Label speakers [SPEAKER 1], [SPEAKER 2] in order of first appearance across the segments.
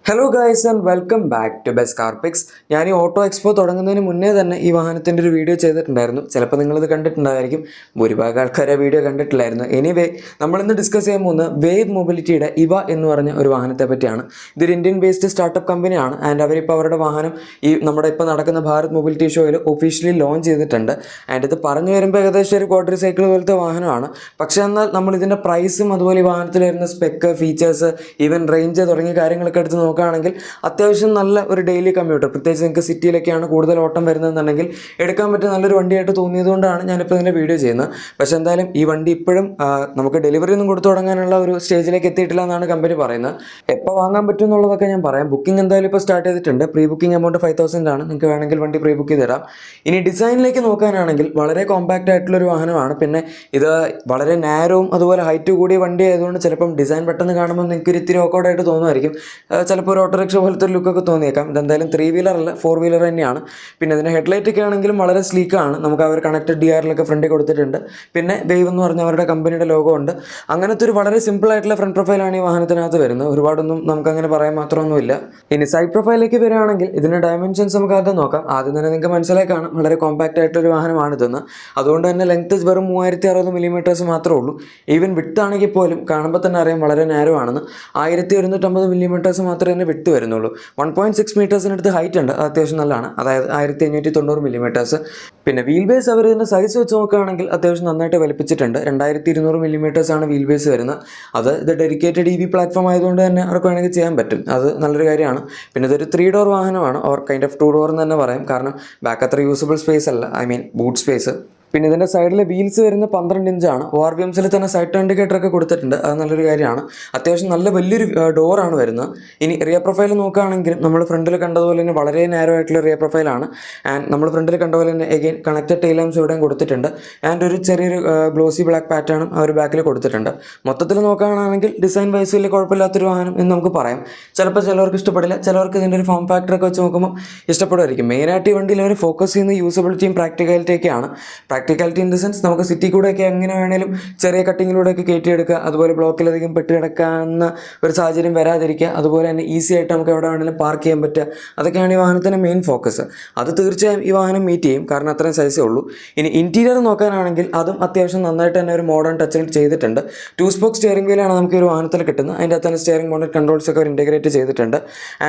[SPEAKER 1] Hello guys and welcome back to best car picks. ഞാൻ ഈ auto expo തുടങ്ങുന്നതിന് മുന്നേ തന്നെ ഈ വാഹനത്തിൻ്റെ ഒരു വീഡിയോ ചെയ്തിട്ടുണ്ടായിരുന്നു. ചിലപ്പോൾ നിങ്ങളിത് കണ്ടിട്ടുണ്ടായിരിക്കും, ഭൂരിഭാഗം ആൾക്കാർ ആ വീഡിയോ കണ്ടിട്ടില്ലായിരുന്നു. എനിവേ, നമ്മളിന്ന് ഡിസ്കസ് ചെയ്യാൻ പോകുന്നത് വേവ് മൊബിലിറ്റിയുടെ ഇവ എന്ന് പറഞ്ഞ ഒരു വാഹനത്തെ പറ്റിയാണ്. ഇതൊരു ഇന്ത്യൻ ബേസ്ഡ് സ്റ്റാർട്ടപ്പ് കമ്പനിയാണ് ആൻഡ് അവരിപ്പോൾ അവരുടെ വാഹനം ഈ നമ്മുടെ ഇപ്പോൾ നടക്കുന്ന ഭാരത് മൊബിലിറ്റി ഷോയിൽ ഒഫീഷ്യലി ലോഞ്ച് ചെയ്തിട്ടുണ്ട്. ആൻഡ് ഇത് പറഞ്ഞു വരുമ്പോൾ ഏകദേശം ഒരു ക്വാഡ്രി സൈക്കിൾ പോലത്തെ വാഹനമാണ്. പക്ഷേ എന്നാൽ നമ്മൾ ഇതിൻ്റെ പ്രൈസും അതുപോലെ ഈ വാഹനത്തിൽ വരുന്ന സ്പെക്ക്, ഫീച്ചേഴ്സ്, ഈവൻ റേഞ്ച് തുടങ്ങിയ കാര്യങ്ങളൊക്കെ എടുത്ത് നോക്കുകയാണെങ്കിൽ അത്യാവശ്യം നല്ല ഒരു ഡെയിലി കമ്മ്യൂട്ടർ, പ്രത്യേകിച്ച് നിങ്ങൾക്ക് സിറ്റിയിലൊക്കെയാണ് കൂടുതൽ ഓട്ടം വരുന്നതെന്നുണ്ടെങ്കിൽ എടുക്കാൻ പറ്റിയ നല്ലൊരു വണ്ടിയായിട്ട് തോന്നിയതുകൊണ്ടാണ് ഞാനിപ്പോൾ ഇതിൻ്റെ വീഡിയോ ചെയ്യുന്നത്. പക്ഷേ എന്തായാലും ഈ വണ്ടി ഇപ്പോഴും നമുക്ക് ഡെലിവറി ഒന്നും കൊടുത്തു തുടങ്ങാനുള്ള ഒരു സ്റ്റേജിലേക്ക് എത്തിയിട്ടില്ല എന്നാണ് കമ്പനി പറയുന്നത്. എപ്പോൾ വാങ്ങാൻ പറ്റും എന്നുള്ളതൊക്കെ ഞാൻ പറയാം. ബുക്കിംഗ് എന്തായാലും ഇപ്പോൾ സ്റ്റാർട്ട് ചെയ്തിട്ടുണ്ട്. പ്രീ ബുക്കിംഗ് എമൗണ്ട് 5,000 ആണ്. നിങ്ങൾക്ക് വേണമെങ്കിൽ വണ്ടി പ്രീ ബുക്ക് ചെയ്തിടാം. ഇനി ഡിസൈനിലേക്ക് നോക്കാനാണെങ്കിൽ വളരെ കോമ്പാക്റ്റ് ആയിട്ടുള്ളൊരു വാഹനമാണ്. പിന്നെ ഇത് വളരെ നാരോവും അതുപോലെ ഹൈറ്റ് കൂടിയ വണ്ടി ആയതുകൊണ്ട് ചിലപ്പം ഡിസൈൻ പെട്ടെന്ന് കാണുമ്പോൾ നിങ്ങൾക്ക് ഒരു ഇത്തിരി ഓക്കോർഡായിട്ട് തോന്നുമായിരിക്കും. ചിലപ്പോൾ ഒരു ഓട്ടോറിക്ഷ പോലത്തെ ഒരു ലുക്കൊക്കെ തോന്നിയേക്കാം. ഇതെന്തായാലും 3 വീലർ അല്ല, 4 വീലർ തന്നെയാണ്. പിന്നെ ഇതിൻ്റെ ഹെഡ്ലൈറ്റ് ഒക്കെ ആണെങ്കിലും വളരെ സ്ലീക്കാണ്. നമുക്ക് അവർ കണക്റ്റഡ് DRLൊക്കെ ഫ്രണ്ടിൽ കൊടുത്തിട്ടുണ്ട്. പിന്നെ വേവ് എന്ന് പറഞ്ഞ അവരുടെ കമ്പനിയുടെ ലോഗോ ഉണ്ട്. അങ്ങനത്തെ ഒരു വളരെ സിമ്പിൾ ആയിട്ടുള്ള ഫ്രണ്ട് പ്രൊഫൈലാണ് ഈ വാഹനത്തിനകത്ത് വരുന്നത്. ഒരുപാടൊന്നും നമുക്കങ്ങനെ പറയാൻ മാത്രമൊന്നുമില്ല. ഇനി സൈഡ് പ്രൊഫൈലിലേക്ക് വരികയാണെങ്കിൽ ഇതിൻ്റെ ഡയമെൻഷൻസ് നമുക്ക് ആദ്യം നോക്കാം. ആദ്യം തന്നെ നിങ്ങൾക്ക് മനസ്സിലായി കാണും വളരെ കോമ്പാക്റ്റ് ആയിട്ടൊരു വാഹനമാണിതെന്ന്. അതുകൊണ്ട് തന്നെ ലെങ്ത് വെറും 3060 മില്ലിമീറ്റേഴ്സ് മാത്രമേ ഉള്ളൂ. ഈവൻ വിട്ട് ആണെങ്കിൽ പോലും കാണുമ്പോൾ തന്നെ അറിയാം വളരെ നാരോ ആണെന്ന്. 1150 മില്ലിമീറ്റേഴ്സ് മാത്രമേ തന്നെ വിട്ട് വരുന്നുള്ളൂ. 1.6 മീറ്റേഴ്സിനടുത്ത് ഹൈറ്റ് ഉണ്ട്. അത്യാവശ്യം നല്ലതാണ്. അതായത് 1590 മില്ലിമീറ്റേഴ്സ്. പിന്നെ വീൽ ബേസ് അവർ ഇതിൻ്റെ സൈസ് വെച്ച് നോക്കുകയാണെങ്കിൽ അത്യാവശ്യം നന്നായിട്ട് വലിപ്പിച്ചിട്ടുണ്ട്. 2200 മില്ലിമീറ്റേഴ്സ് ആണ് വീൽ ബേസ് വരുന്നത്. ഇത് ഡെഡിക്കേറ്റഡ് EV പ്ലാറ്റ്ഫോം ആയതുകൊണ്ട് തന്നെ അവർക്ക് വേണമെങ്കിൽ ചെയ്യാൻ പറ്റും. അത് നല്ലൊരു കാര്യമാണ്. പിന്നെ ഇതൊരു 3 ഡോർ വാഹനമാണ്, ഓർ കൈൻഡ് ഓഫ് 2 ഡോർ എന്ന് തന്നെ പറയാം. കാരണം ബാക്ക് അത്ര യൂസബിൾ സ്പേസ് അല്ല, ബൂട്ട് സ്പേസ്. പിന്നെ ഇതിൻ്റെ സൈഡിലെ വീൽസ് വരുന്ന 12 ഇഞ്ചാണ്. ORVMസിൽ തന്നെ സൈഡ് ടേൺ ഇൻഡിക്കേറ്ററൊക്കെ കൊടുത്തിട്ടുണ്ട്. അത് നല്ലൊരു കാര്യമാണ്. അത്യാവശ്യം നല്ല വലിയൊരു ഡോറാണ് വരുന്നത്. ഇനി റിയർ പ്രൊഫൈൽ നോക്കുകയാണെങ്കിലും നമ്മൾ ഫ്രണ്ടിൽ കണ്ടതുപോലെ തന്നെ വളരെ നാരോ ആയിട്ടുള്ള റിയർ പ്രൊഫൈലാണ്. ആൻഡ് നമ്മൾ ഫ്രണ്ടിൽ കണ്ടതുപോലെ തന്നെ എഗെയിൻ കണക്റ്റഡ് ടെയിൽ ലാംപ്സ് ഇവിടെയും കൊടുത്തിട്ടുണ്ട്. ആൻഡ് ഒരു ചെറിയൊരു ഗ്ലോസി ബ്ലാക്ക് പാറ്റേണും അവർ ബാക്കിൽ കൊടുത്തിട്ടുണ്ട്. മൊത്തത്തിൽ നോക്കുകയാണെങ്കിൽ ഡിസൈൻ വൈസ് വലിയ കുഴപ്പമില്ലാത്തൊരു വാഹനം എന്ന് നമുക്ക് പറയാം. ചിലപ്പോൾ ചിലവർക്ക് ഇഷ്ടപ്പെടില്ല, ചിലവർക്ക് ഇതിൻ്റെ ഒരു ഫോം ഫാക്ടറൊക്കെ വെച്ച് നോക്കുമ്പോൾ ഇഷ്ടപ്പെടുമായിരിക്കും. മെയിനായിട്ട് ഈ വണ്ടിയിൽ അവർ ഫോക്കസ് ചെയ്യുന്ന യൂസബിലിറ്റിയും പ്രാക്ടിക്കാലിറ്റിയൊക്കെയാണ്. പ്രാക്ടിക്കാലിറ്റി ഇൻ ദ സെൻസ് നമുക്ക് സിറ്റി കൂടെയൊക്കെ എങ്ങനെ വേണേലും ചെറിയ കട്ടിങ്ങിലൂടെയൊക്കെ കയറ്റിയെടുക്കുക, അതുപോലെ ബ്ലോക്കിലധികം പെട്ട് കിടക്കാവുന്ന ഒരു സാഹചര്യം വരാതിരിക്കുക, അതുപോലെ തന്നെ ഈസി ആയിട്ട് നമുക്ക് എവിടെ വേണമെങ്കിലും പാർക്ക് ചെയ്യാൻ പറ്റുക. അതൊക്കെയാണ് ഈ വാഹനത്തിൻ്റെ മെയിൻ ഫോക്കസ്. അത് തീർച്ചയായും ഈ വാഹനം മീറ്റ് ചെയ്യും, കാരണം അത്രയും സൈസേ ഉള്ളൂ. ഇനി ഇൻറ്റീരിയർ നോക്കാനാണെങ്കിൽ അതും അത്യാവശ്യം നന്നായിട്ട് തന്നെ ഒരു മോഡേൺ ടച്ചിൽ ചെയ്തിട്ടുണ്ട്. 2 സ്പോക്ക് സ്റ്റിയറിംഗ് വീലാണ് നമുക്ക് ഈ ഒരു വാഹനത്തിൽ കിട്ടുന്നത്. അതിൻ്റെ അകത്ത് തന്നെ സ്റ്റിയറിംഗ് മോഡൽ കൺട്രോൾസ് ഒക്കെ അവർ ഇൻറ്റഗ്രേറ്റ് ചെയ്തിട്ടുണ്ട്.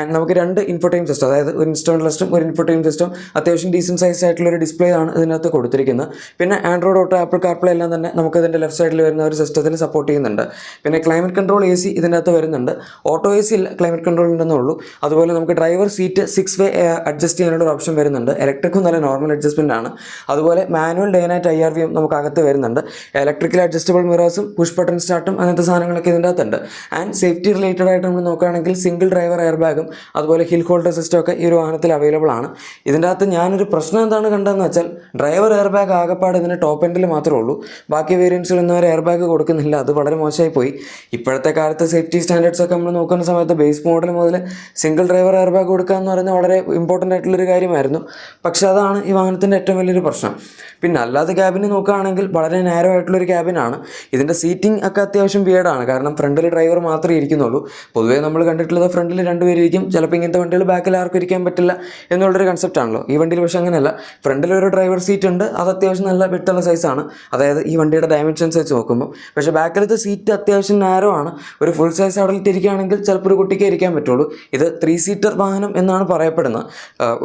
[SPEAKER 1] ആൻഡ് നമുക്ക് 2 ഇൻഫോടൈം സിസ്റ്റം, അതായത് ഒരു ഇൻസ്ട്രുമെൻ്റ് ക്ലസ്റ്ററും ഒരു ഇൻഫോടൈം സിസ്റ്റം, അത്യാവശ്യം ഡീസൻറ്റ് സൈസ് ആയിട്ടുള്ള ഒരു ഡിസ്പ്ലേ ആണ് ഇതിനകത്ത് കൊടുത്തിരിക്കുന്നത്. പിന്നെ ആൻഡ്രോയിഡ് ഓട്ടോ, ആപ്പിൾ കാർപ്ലേ എല്ലാം തന്നെ നമുക്ക് ഇതിൻ്റെ ലെഫ്റ്റ് സൈഡിൽ വരുന്ന ഒരു സിസ്റ്റത്തിൽ സപ്പോർട്ട് ചെയ്യുന്നുണ്ട്. പിന്നെ ക്ലൈമറ്റ് കൺട്രോൾ AC ഇതിൻ്റെ അകത്ത് വരുന്നുണ്ട്. ഓട്ടോ AC ഇല്ല, ക്ലൈമറ്റ് കൺട്രോൾ ഉണ്ടെന്നേ ഉള്ളൂ. അതുപോലെ നമുക്ക് ഡ്രൈവർ സീറ്റ് 6 വേ അഡ്ജസ്റ്റ് ചെയ്യാനുള്ള ഒരു ഓപ്ഷൻ വരുന്നുണ്ട്. ഇലക്ട്രിക്കും നല്ല നോർമൽ അഡ്ജസ്റ്റ്മെൻ്റ് ആണ്. അതുപോലെ മാനുവൽ ഡേ നൈറ്റ് IRVM നമുക്ക് അകത്ത് വരുന്നുണ്ട്. ഇലക്ട്രിക്കൽ അഡ്ജസ്റ്റബിൾ മിറേഴ്സും പുഷ് ബട്ടൺ സ്റ്റാർട്ടും അങ്ങനത്തെ സാധനങ്ങളൊക്കെ ഇതിൻ്റെ അകത്തുണ്ട്. ആൻഡ് സേഫ്റ്റി റിലേറ്റഡ് ആയിട്ട് നമ്മൾ നോക്കുകയാണെങ്കിൽ സിംഗിൾ ഡ്രൈവർ എയർ ബാഗും അതുപോലെ ഹിൽ ഹോൾഡർ സിസ്റ്റം ഒക്കെ ഈ ഒരു വാഹനത്തിൽ അവൈലബിൾ ആണ്. ഇതിൻ്റെ അകത്ത് ഞാനൊരു പ്രശ്നം എന്താണ് കണ്ടതെന്ന് വെച്ചാൽ ഡ്രൈവർ എയർ ബാഗ് ആകെപ്പാട് ഇതിൻ്റെ ടോപ്പ് എൻഡിൽ മാത്രമേ ഉള്ളൂ. ബാക്കി വേരിയൻസിലൊന്നും അവർ എയർ ബാഗ് കൊടുക്കുന്നില്ല. അത് വളരെ മോശമായി പോയി. ഇപ്പോഴത്തെ കാലത്ത് സേഫ്റ്റി സ്റ്റാൻഡേർഡ്സ് ഒക്കെ നമ്മൾ നോക്കുന്ന സമയത്ത് ബേസ് മോഡൽ മുതൽ സിംഗിൾ ഡ്രൈവർ എയർ ബാഗ് കൊടുക്കുക എന്ന് പറയുന്നത് വളരെ ഇമ്പോർട്ടൻ്റ് ആയിട്ടുള്ളൊരു കാര്യമായിരുന്നു. പക്ഷേ അതാണ് ഈ വാഹനത്തിൻ്റെ ഏറ്റവും വലിയൊരു പ്രശ്നം. പിന്നെ അല്ലാതെ ക്യാബിന് നോക്കുകയാണെങ്കിൽ വളരെ നാരോ ആയിട്ടുള്ളൊരു ക്യാബിനാണ്. ഇതിൻ്റെ സീറ്റിംഗ് ഒക്കെ അത്യാവശ്യം വിയേഡാണ്. കാരണം ഫ്രണ്ടിൽ ഡ്രൈവർ മാത്രമേ ഇരിക്കുന്നുള്ളൂ. പൊതുവേ നമ്മൾ കണ്ടിട്ടുള്ളത് ഫ്രണ്ടിൽ 2 പേരിരിക്കും. ചിലപ്പോൾ ഇങ്ങനത്തെ വണ്ടികൾ ബാക്കിൽ ആർക്കും ഇരിക്കാൻ പറ്റില്ല എന്നുള്ളൊരു കൺസെപ്റ്റ് ആണല്ലോ. ഈ വണ്ടിയിൽ പക്ഷേ അങ്ങനെയല്ല. ഫ്രണ്ടിലൊരു ഡ്രൈവർ സീറ്റ് ഉണ്ട്. അത് അത്യാവശ്യം നല്ല വിട്ടുള്ള സൈസാണ്, അതായത് ഈ വണ്ടിയുടെ ഡയമെൻഷൻസ് വെച്ച് നോക്കുമ്പോൾ. പക്ഷേ ബാക്കിലത്തെ സീറ്റ് അത്യാവശ്യം നാരോ ആണ്. ഒരു ഫുൾ സൈസ് അഡൽറ്റ് ഇരിക്കുകയാണെങ്കിൽ ചിലപ്പോൾ ഒരു കുട്ടിക്ക് ഇരിക്കാൻ പറ്റുള്ളൂ. ഇത് 3 സീറ്റർ വാഹനം എന്നാണ് പറയപ്പെടുന്നത്.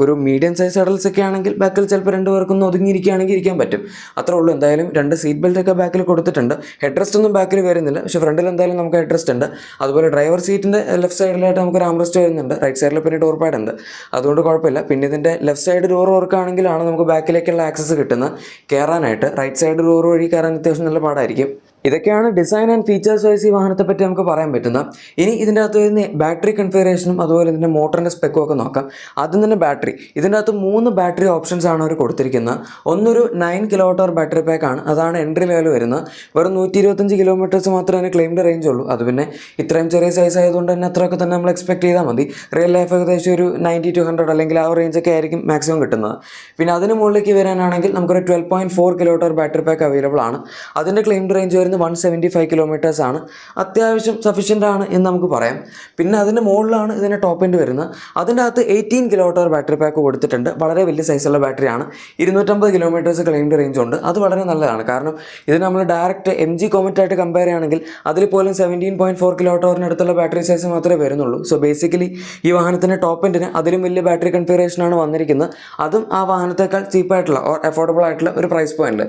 [SPEAKER 1] ഒരു മീഡിയം സൈസ് അഡൽറ്റ്സ് ഒക്കെ ആണെങ്കിൽ ബാക്കിൽ ചിലപ്പോൾ 2 പേർക്കൊന്ന് ഒതുങ്ങിയിരിക്കുകയാണെങ്കിൽ ഇരിക്കാൻ പറ്റും. അത്രേ ഉള്ളൂ. എന്തായാലും 2 സീറ്റ് ബെൽറ്റ് ഒക്കെ ബാക്കിൽ കൊടുത്തിട്ടുണ്ട്. ഹെഡ് റെസ്റ്റ് ഒന്നും ബാക്കിൽ വരുന്നില്ല, പക്ഷേ ഫ്രണ്ടിൽ എന്തായാലും നമുക്ക് ഹെഡ് റെസ്റ്റ് ഉണ്ട്. അതുപോലെ ഡ്രൈവർ സീറ്റിൻ്റെ ലെഫ്റ്റ് സൈഡിലായിട്ട് നമുക്ക് ഒരു ആംറെസ്റ്റ് വരുന്നുണ്ട്. റൈറ്റ് സൈഡിൽ പിന്നെ ഡോർ പാഡ് ഉണ്ട്, അതുകൊണ്ട് കുഴപ്പമില്ല. പിന്നെ ഇതിൻ്റെ ലെഫ്റ്റ് സൈഡ് ഡോർ വർക്കാണെങ്കിലാണ് നമുക്ക് ബാക്കിലേക്കുള്ള ആക്സസ് കിട്ടുന്നത്. കയറാനായിട്ട് റൈറ്റ് സൈഡ് ഡോർ വഴി കയറാൻ അത്യാവശ്യം നല്ല പാടായിരിക്കും. ഇതൊക്കെയാണ് ഡിസൈൻ ആൻഡ് ഫീച്ചേഴ്സ് വൈസ് ഈ വാഹനത്തെ പറ്റി നമുക്ക് പറയാൻ പറ്റുന്നത്. ഇനി ഇതിൻ്റെ അകത്ത് വരുന്ന ബാറ്ററി കൺഫിഗറേഷനും അതുപോലെ ഇതിൻ്റെ മോട്ടറിൻ്റെ സ്പെക്കും ഒക്കെ നോക്കാം. ആദ്യം തന്നെ ബാറ്ററി. ഇതിൻ്റെ അകത്ത് 3 ബാറ്ററി ഓപ്ഷൻസ് ആണ് അവർ കൊടുത്തിരിക്കുന്നത്. ഒന്നൊരു 9 kWh ബാറ്ററി പാക്കാണ്. അതാണ് എൻട്രി ലെവൽ വരുന്നത്. വെറും 125 കിലോമീറ്റേഴ്സ് മാത്രമേ അതിന് ക്ലെയിംഡ് റേഞ്ച് ഉള്ളൂ. അത് പിന്നെ ഇത്രയും ചെറിയ സൈസ് ആയതുകൊണ്ട് തന്നെ അത്രയൊക്കെ തന്നെ നമ്മൾ എക്സ്പെക്ട് ചെയ്താൽ മതി. റിയൽ ലൈഫ് ഏകദേശം ഒരു 90 to 100 അല്ലെങ്കിൽ ആ റേഞ്ചൊക്കെ ആയിരിക്കും മാക്സിമം കിട്ടുന്നത്. പിന്നെ അതിന് മുകളിലേക്ക് വരാനാണെങ്കിൽ നമുക്കൊരു 12.4 kWh ബാറ്ററി പാക്ക് അവൈലബിൾ ആണ്. അതിൻ്റെ ക്ലെയിംഡ് റേഞ്ച് വരുന്നത് നിന്ന് 175 കിലോമീറ്റേഴ്സ് ആണ്. അത്യാവശ്യം സഫീഷ്യൻ്റ് ആണ് എന്ന് നമുക്ക് പറയാം. പിന്നെ അതിൻ്റെ മുകളിലാണ് ഇതിൻ്റെ ടോപ്പ് എൻഡ് വരുന്നത്. അതിൻ്റെ അകത്ത് 18 kWh ബാറ്ററി പാക്ക് കൊടുത്തിട്ടുണ്ട്. വളരെ വലിയ സൈസുള്ള ബാറ്ററിയാണ്. 250 കിലോമീറ്റേഴ്സ് ക്ലെയിംഡ് റേഞ്ച് ഉണ്ട്. അത് വളരെ നല്ലതാണ്. കാരണം ഇത് നമ്മൾ ഡയറക്റ്റ് MG Comet ആയിട്ട് കമ്പയർ ചെയ്യുകയാണെങ്കിൽ അതിൽ പോലും 17.4 kWh അടുത്തുള്ള ബാറ്ററി സൈസ് മാത്രമേ വരുന്നുള്ളൂ. സോ ബേസിക്കലി ഈ വാഹനത്തിൻ്റെ ടോപ്പ് എൻഡിന് അതിലും വലിയ ബാറ്ററി കൺഫിഗറേഷനാണ് വന്നിരിക്കുന്നത്. അതും ആ വാഹനത്തേക്കാൾ ചീപ്പായിട്ടുള്ള ഓർ അഫോർഡബിൾ ആയിട്ടുള്ള ഒരു പ്രൈസ് പോയിന്റ്.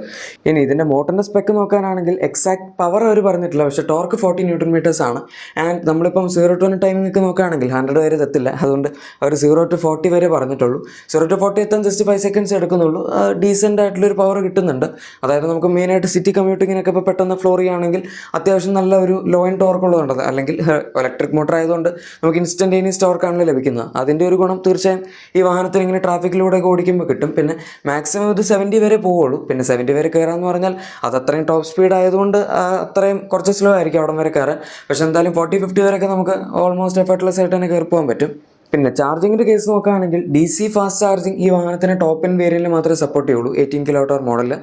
[SPEAKER 1] ഇനി ഇതിൻ്റെ മോട്ടറിൻ്റെ സ്പെക്ക് നോക്കാനാണെങ്കിൽ എക്സാക്ട് പവർ അവർ പറഞ്ഞിട്ടില്ല, പക്ഷേ ടോർക്ക് 40 Nm ആണ്. ആൻഡ് നമ്മളിപ്പം 0 to 100 ടൈമിംഗ് ഒക്കെ നോക്കുകയാണെങ്കിൽ 100 വരെ എത്തില്ല. അതുകൊണ്ട് അവർ 0 to 40 വരെ പറഞ്ഞിട്ടുള്ളൂ. 0 to 40 എത്താൻ ജസ്റ്റ് 5 seconds എടുക്കുന്നുള്ളൂ. ഡീസൻ്റ് ആയിട്ടുള്ളൊരു പവർ കിട്ടുന്നുണ്ട്. അതായത് നമുക്ക് മെയിനായിട്ട് സിറ്റി കമ്മ്യൂട്ടിങ്ങിനൊക്കെ ഇപ്പോൾ പെട്ടെന്ന് ഫ്ലോർ ചെയ്യുകയാണെങ്കിൽ അത്യാവശ്യം നല്ല ഒരു ലോ ആൻഡ് ടോർക്ക് ഉള്ളതുണ്ട്. അല്ലെങ്കിൽ ഇലക്ട്രിക് മോട്ടർ ആയതുകൊണ്ട് നമുക്ക് ഇൻസ്റ്റൻറ്റേനിയസ് ടോർക്കാണല്ലോ ലഭിക്കുന്നത്. അതിൻ്റെ ഒരു ഗുണം തീർച്ചയായും ഈ വാഹനത്തിന് ഇങ്ങനെ ട്രാഫിക്കിലൂടെ ഓടിക്കുമ്പോൾ കിട്ടും. പിന്നെ മാക്സിമം ഇത് 70 വരെ പോവുള്ളൂ. പിന്നെ 70 വരെ കയറാമെന്ന് പറഞ്ഞാൽ അത് അത്രയും ടോപ്പ് സ്പീഡ് ആയതുകൊണ്ട് അത്രയും കുറച്ച് സ്ലോ ആയിരിക്കും അവിടം വരെ കയറാൻ. പക്ഷേ എന്തായാലും 40-50 വരെയൊക്കെ നമുക്ക് ഓൾമോസ്റ്റ് എഫർട്ട്ലെസ് ആയിട്ട് തന്നെ കയറി പോകാൻ പറ്റും. പിന്നെ ചാർജിങ്ങിൻ്റെ കേസ് നോക്കുകയാണെങ്കിൽ DC ഫാസ്റ്റ് ചാർജിങ് ഈ വാഹനത്തിന് ടോപ്പ് എൻഡ് വേരിയൻറ്റിൽ മാത്രമേ സപ്പോർട്ട് ചെയ്യുള്ളൂ. 18 kWh മോഡലിൽ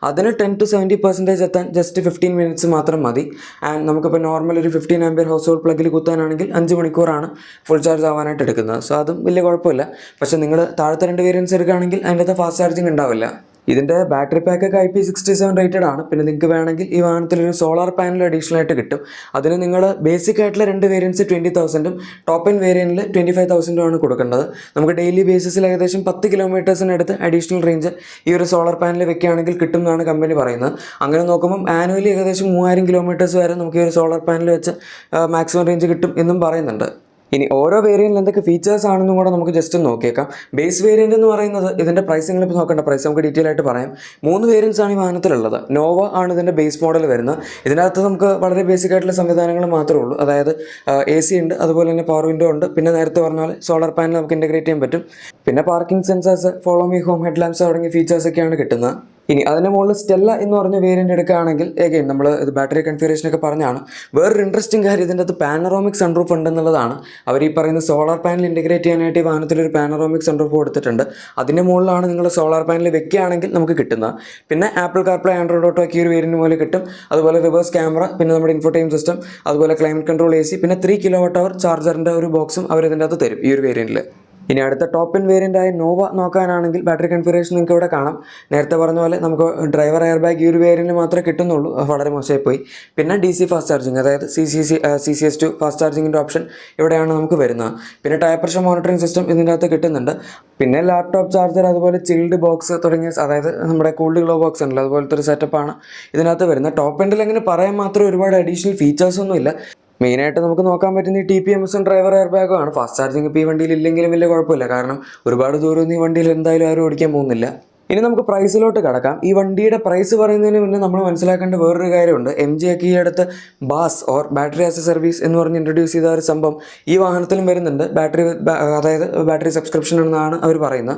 [SPEAKER 1] അതിന് 10 to 70% എത്താൻ ജസ്റ്റ് 15 minutes മാത്രം മതി. ആൻഡ് നമുക്കിപ്പോൾ നോർമൽ ഒരു 15 ആംപിയർ ഹൗസ് ഹോൾഡ് പ്ലഗിൽ കുത്താനാണെങ്കിൽ 5 മണിക്കൂറാണ് ഫുൾ ചാർജ് ആവാനായിട്ട് എടുക്കുന്നത്. സോ അതും വലിയ കുഴപ്പമില്ല. പക്ഷേ നിങ്ങൾ താഴത്തെ 2 വേരിയൻസ് എടുക്കുകയാണെങ്കിൽ അതിൻ്റെ അകത്ത് ഫാസ്റ്റ് ചാർജിങ് ഉണ്ടാവില്ല. ഇതിൻ്റെ ബാറ്ററി പാക്കൊക്കെ IP67 റേറ്റഡ് ആണ്. പിന്നെ നിങ്ങൾക്ക് വേണമെങ്കിൽ ഈ വാഹനത്തിലൊരു സോളാർ പാനൽ അഡീഷണൽ ആയിട്ട് കിട്ടും. അതിന് നിങ്ങൾ ബേസിക് ആയിട്ടുള്ള 2 വേരിയൻസ് 20,000 ടോപ്പ് എൻഡ് വേരിയൻറ്റിൽ 25,000 ആണ് കൊടുക്കേണ്ടത്. നമുക്ക് ഡെയിലി ബേസിസിൽ ഏകദേശം 10 കിലോമീറ്റേഴ്സിനടുത്ത് അഡീഷണൽ റേഞ്ച് ഈ ഒരു സോളാർ പാനൽ വെക്കുകയാണെങ്കിൽ കിട്ടും എന്നാണ് കമ്പനി പറയുന്നത്. അങ്ങനെ നോക്കുമ്പോൾ ആനുവലി ഏകദേശം 3000 കിലോമീറ്റേഴ്സ് വരെ നമുക്ക് ഈ ഒരു സോളാർ പാനൽ വെച്ച് മാക്സിമം റേഞ്ച് കിട്ടും എന്നും പറയുന്നുണ്ട്. ഇനി ഓരോ വേരിയൻറ്റിൽ എന്തൊക്കെ ഫീച്ചേഴ്സ് ആണെന്നും കൂടെ നമുക്ക് ജസ്റ്റ് നോക്കിയേക്കാം. ബേസ് വേരിയൻ്റ് എന്ന് പറയുന്നത് ഇതിൻ്റെ പ്രൈസ് നിങ്ങളിപ്പോൾ നോക്കേണ്ട പ്രൈസ് നമുക്ക് ഡീറ്റെയിൽ ആയിട്ട് പറയാം. 3 വേരിയൻസ് ആണ് ഈ വാഹനത്തിലുള്ളത്. നോവ ആണ് ഇതിൻ്റെ ബേസ് മോഡൽ വരുന്നത്. ഇതിനകത്ത് നമുക്ക് വളരെ ബേസിക് ആയിട്ടുള്ള സംവിധാനങ്ങൾ മാത്രമേ ഉള്ളൂ. അതായത് AC ഉണ്ട്, അതുപോലെ തന്നെ പവർ വിൻഡോ ഉണ്ട്. പിന്നെ നേരത്തെ പറഞ്ഞ പോലെ സോളാർ പാനൽ നമുക്ക് ഇൻ്റഗ്രേറ്റ് ചെയ്യാൻ പറ്റും. പിന്നെ parking sensors, follow me home, head lamps തുടങ്ങിയ ഫീച്ചേഴ്സൊക്കെയാണ് കിട്ടുന്നത്. ഇനി അതിന് മുകളിൽ സ്റ്റെല്ല എന്ന് പറഞ്ഞ വേരിയൻ്റ് എടുക്കുകയാണെങ്കിൽ എഗെയിൻ നമ്മൾ ഇത് ബാറ്ററി കൺഫിഗറേഷനൊക്കെ പറഞ്ഞാണ്. വേറൊരു ഇൻട്രസ്റ്റിംഗ് കാര്യം ഇതിൻ്റെ അകത്ത് പാനറോമിക് സൺറൂഫ് ഉണ്ടെന്നുള്ളതാണ്. അവർ ഈ പറയുന്ന സോളാർ പാനൽ ഇൻ്റഗ്രേറ്റ് ചെയ്യാനായിട്ട് ഈ വാഹനത്തിലൊരു പാനറോമിക് സൺറൂഫ് കൊടുത്തിട്ടുണ്ട്. അതിൻ്റെ മുകളിലാണ് നിങ്ങൾ സോളാർ പാനൽ വെക്കുകയാണെങ്കിൽ നമുക്ക് കിട്ടുന്നത്. പിന്നെ ആപ്പിൾ കാർപ്ലേ, ആൻഡ്രോയിഡ് ഓട്ടോ ഒക്കെ ഈ ഒരു വേരിയൻ്റ് പോലെ കിട്ടും. അതുപോലെ റിവേഴ്സ് ക്യാമറ, പിന്നെ നമ്മുടെ ഇൻഫോടൈം സിസ്റ്റം, അതുപോലെ ക്ലൈമറ്റ് കൺട്രോൾ AC, പിന്നെ 3 kWh ചാർജറിൻ്റെ ഒരു ബോക്സും അവർ ഇതിൻ്റെ അകത്ത് തരും ഈ ഒരു വേരിയൻറ്റിൽ. ഇനി അടുത്ത ടോപ്പ് എൻഡ് വേരിയൻ്റായ നോവ നോക്കാനാണെങ്കിൽ ബാറ്ററി കൺഫിഗറേഷൻ നിങ്ങൾക്ക് ഇവിടെ കാണാം. നേരത്തെ പറഞ്ഞ പോലെ നമുക്ക് ഡ്രൈവർ എയർ ബാഗ് ഈ ഒരു വേരിയൻറ്റിൽ മാത്രമേ കിട്ടുന്നുള്ളൂ. വളരെ മോശമായി പോയി. പിന്നെ DC ഫാസ്റ്റ് ചാർജിങ്, അതായത് CCS2 ഫാസ്റ്റ് ചാർജിങ്ങിൻ്റെ ഓപ്ഷൻ ഇവിടെയാണ് നമുക്ക് വരുന്നത്. പിന്നെ ടയർ പ്രഷർ മോണിറ്ററിംഗ് സിസ്റ്റം ഇതിൻ്റെ അകത്ത് കിട്ടുന്നുണ്ട്. പിന്നെ ലാപ്ടോപ്പ് ചാർജർ, അതുപോലെ ചിൽഡ് ബോക്സ് തുടങ്ങിയ, അതായത് നമ്മുടെ കൂൾഡ് ഗ്ലോ ബോക്സ് ഉണ്ടല്ലോ, അതുപോലത്തെ ഒരു സെറ്റപ്പാണ് ഇതിനകത്ത് വരുന്നത്. ടോപ്പ് എൻഡിൽ അങ്ങനെ പറയാൻ മാത്രം ഒരുപാട് അഡീഷണൽ ഫീച്ചേഴ്സൊന്നുമില്ല. മെയിനായിട്ട് നമുക്ക് നോക്കാൻ പറ്റുന്ന ഈ TPMS ഡ്രൈവർ എയർ ബാഗാണ്. ഫാസ്റ്റ് ചാർജിങ് ഇപ്പോൾ ഈ വണ്ടിയിൽ ഇല്ലെങ്കിലും വലിയ കുഴപ്പമില്ല. കാരണം ഒരുപാട് ദൂരമൊന്നും ഈ വണ്ടിയിൽ എന്തായാലും ആരും ഓടിക്കാൻ പോകുന്നില്ല. ഇനി നമുക്ക് പ്രൈസിലോട്ട് കടക്കാം. ഈ വണ്ടിയുടെ പ്രൈസ് പറയുന്നതിന് മുന്നേ നമ്മൾ മനസ്സിലാക്കേണ്ട വേറൊരു കാര്യമുണ്ട്. MG ഒക്കെ ഈ അടുത്ത് BaaS or battery as a service എന്ന് പറഞ്ഞ് ഇൻട്രൊഡ്യൂസ് ചെയ്ത ഒരു സംഭവം ഈ വാഹനത്തിലും വരുന്നുണ്ട്. അതായത് ബാറ്ററി സബ്സ്ക്രിപ്ഷൻ എന്നാണ് അവർ പറയുന്നത്.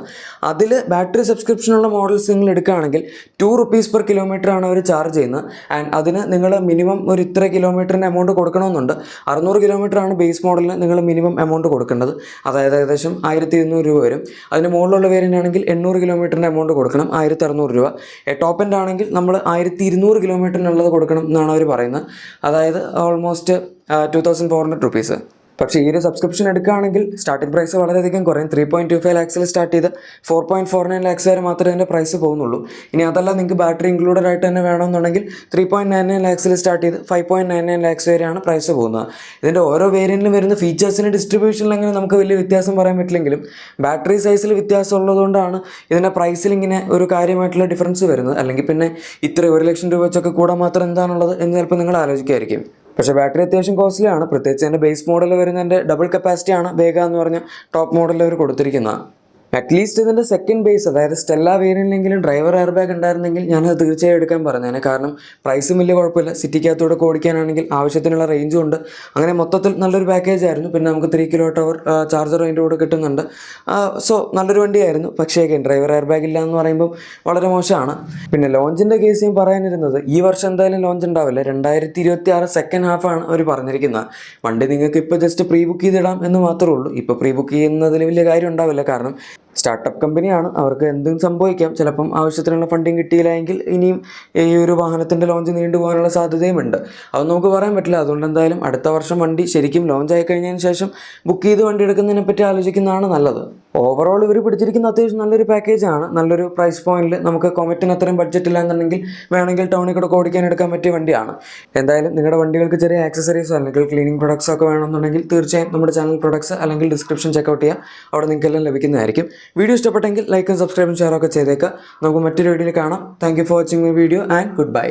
[SPEAKER 1] അതിൽ ബാറ്ററി സബ്സ്ക്രിപ്ഷനുള്ള മോഡൽസ് നിങ്ങൾ എടുക്കുകയാണെങ്കിൽ ₹2 ആണ് അവർ ചാർജ് ചെയ്യുന്നത്. ആൻഡ് അതിന് നിങ്ങൾ മിനിമം ഒരു ഇത്ര കിലോമീറ്ററിൻ്റെ എമൗണ്ട് കൊടുക്കണമെന്നുണ്ട്. 600 കിലോമീറ്ററാണ് ബേസ് മോഡലിന് നിങ്ങൾ മിനിമം എമൗണ്ട് കൊടുക്കേണ്ടത്. അതായത് ഏകദേശം ₹1200 വരും. അതിന് മുകളിലുള്ള വേരിയൻ്റ് ആണെങ്കിൽ 800 കിലോമീറ്ററിൻ്റെ എമൗണ്ട് കൊടുക്കണം, ₹1600. ടോപ്പ് എൻഡ് ആണെങ്കിൽ നമ്മൾ 1200 കിലോമീറ്ററിനുള്ളത് കൊടുക്കണം എന്നാണ് അവർ പറയുന്നത്. അതായത് ഓൾമോസ്റ്റ് ₹2400. പക്ഷേ ഈ ഒരു സബ്സ്ക്രിപ്ഷൻ എടുക്കുകയാണെങ്കിൽ സ്റ്റാർട്ടിംഗ് പ്രൈസ് വളരെയധികം കുറയും. 3.25 lakhs സ്റ്റാർട്ട് ചെയ്ത് 4.49 lakhs വരെ മാത്രമേ ഇതിൻ്റെ പ്രൈസ് പോകുന്നുള്ളൂ. ഇനി അതല്ല നിങ്ങൾക്ക് ബാറ്ററി ഇൻക്ലൂഡഡ് ആയിട്ട് തന്നെ വേണമെന്നുണ്ടെങ്കിൽ 3.99 lakhs സ്റ്റാർട്ട് ചെയ്ത് 5.99 lakhs വരെയാണ് പ്രൈസ് പോകുന്നത്. ഇതിൻ്റെ ഓരോ വേരിയൻറ്റിലും വരുന്ന ഫീച്ചേഴ്സിൻ്റെ ഡിസ്ട്രിബ്യൂഷനിൽ അങ്ങനെ നമുക്ക് വലിയ വ്യത്യാസം പറയാൻ പറ്റില്ലെങ്കിലും ബാറ്ററി സൈസിൽ വ്യത്യാസം ഉള്ളതുകൊണ്ടാണ് ഇതിൻ്റെ പ്രൈസിൽ ഇങ്ങനെ ഒരു കാര്യമായിട്ടുള്ള ഡിഫറൻസ് വരുന്നത്. അല്ലെങ്കിൽ പിന്നെ ഇത്ര ₹1,00,000 വെച്ചൊക്കെ കൂടെ മാത്രം എന്താണുള്ളത് എന്ന് ചിലപ്പോൾ നിങ്ങൾ ആലോചിക്കുമായിരിക്കും. പക്ഷേ ബാറ്ററി അത്യാവശ്യം കോസ്റ്റ്ലി ആണ്. പ്രത്യേകിച്ച് എൻ്റെ ബേസ് മോഡൽ വരുന്നതിൻ്റെ ഡബിൾ കപ്പാസിറ്റിയാണ് വേഗ എന്ന് പറഞ്ഞ ടോപ്പ് മോഡലിൽ അവർ കൊടുത്തിരിക്കുന്നത്. അറ്റ്ലീസ്റ്റ് ഇതിൻ്റെ സെക്കൻഡ് ബേസ്, അതായത് സ്റ്റെല്ല വേരിയൻറ്റിലെങ്കിലും ഡ്രൈവർ എയർ ബാഗ് ഉണ്ടായിരുന്നെങ്കിൽ ഞാനത് തീർച്ചയായും എടുക്കാൻ പറഞ്ഞേനെ. കാരണം പ്രൈസും വലിയ കുഴപ്പമില്ല. സിറ്റിക്കകത്തൂടെ ഓടിക്കാനാണെങ്കിൽ ആവശ്യത്തിനുള്ള റേഞ്ചും ഉണ്ട്. അങ്ങനെ മൊത്തത്തിൽ നല്ലൊരു പാക്കേജ് ആയിരുന്നു. പിന്നെ നമുക്ക് 3 kWh ചാർജർ അതിൻ്റെ കൂടെ കിട്ടുന്നുണ്ട്. സോ നല്ലൊരു വണ്ടിയായിരുന്നു. പക്ഷേ ഡ്രൈവർ എയർ ബാഗ് ഇല്ല എന്ന് പറയുമ്പോൾ വളരെ മോശമാണ്. പിന്നെ ലോഞ്ചിൻ്റെ കേസ് ഞാൻ പറയാനിരുന്നത് ഈ വർഷം എന്തായാലും ലോഞ്ച് ഉണ്ടാവില്ല. 2026 സെക്കൻഡ് ഹാഫാണ് അവർ പറഞ്ഞിരിക്കുന്നത്. വണ്ടി നിങ്ങൾക്ക് ഇപ്പോൾ ജസ്റ്റ് പ്രീ ബുക്ക് ചെയ്തിടാം എന്ന് മാത്രമേ ഉള്ളൂ. ഇപ്പോൾ പ്രീ ബുക്ക് ചെയ്യുന്നതിന് വലിയ കാര്യം ഉണ്ടാവില്ല. കാരണം സ്റ്റാർട്ടപ്പ് കമ്പനിയാണ്, അവർക്ക് എന്തും സംഭവിക്കാം. ചിലപ്പം ആവശ്യത്തിനുള്ള ഫണ്ടിങ് കിട്ടിയില്ലെങ്കിൽ ഇനിയും ഈ ഒരു വാഹനത്തിൻ്റെ ലോഞ്ച് നീണ്ടുപോകാനുള്ള സാധ്യതയുമുണ്ട്. അത് നമുക്ക് പറയാൻ പറ്റില്ല. അതുകൊണ്ട് എന്തായാലും അടുത്ത വർഷം വണ്ടി ശരിക്കും ലോഞ്ച് ആയി കഴിഞ്ഞതിന് ശേഷം ബുക്ക് ചെയ്ത് വണ്ടി എടുക്കുന്നതിനെ പറ്റി ആലോചിക്കുന്നതാണ് നല്ലത്. ഓവറോൾ ഇവർ പിടിച്ചിരിക്കുന്ന അത്യാവശ്യം നല്ലൊരു പാക്കേജാണ്. നല്ലൊരു പ്രൈസ് പോയിന്റിൽ നമുക്ക് കൊമറ്റിന് അത്രയും ബഡ്ജറ്റ് ഇല്ലാന്നുണ്ടെങ്കിൽ വേണമെങ്കിൽ ടൗണിൽ കൂടെ ഓടിക്കാൻ എടുക്കാൻ പറ്റിയ വണ്ടിയാണ്. എന്തായാലും നിങ്ങളുടെ വണ്ടികൾക്ക് ചെറിയ ആക്സസറീസോ അല്ലെങ്കിൽ ക്ലീനിങ് പ്രൊഡക്ട്സോ ഒക്കെ വേണമെന്നുണ്ടെങ്കിൽ തീർച്ചയായും നമ്മുടെ ചാനൽ പ്രൊഡക്ട്സ് അല്ലെങ്കിൽ ഡിസ്ക്രിപ്ഷൻ ചെക്കൗട്ട് ചെയ്യുക. അവിടെ നിങ്ങൾക്ക് എല്ലാം ലഭിക്കുന്നതായിരിക്കും. വീഡിയോ ഇഷ്ടപ്പെട്ടെങ്കിൽ ലൈക്കും സബ്സ്ക്രൈബും ഷെയറൊക്കെ ചെയ്തേക്കുക. നമുക്ക് മറ്റൊരു വീഡിയോയിൽ കാണാം. Thank you for watching my video and good bye.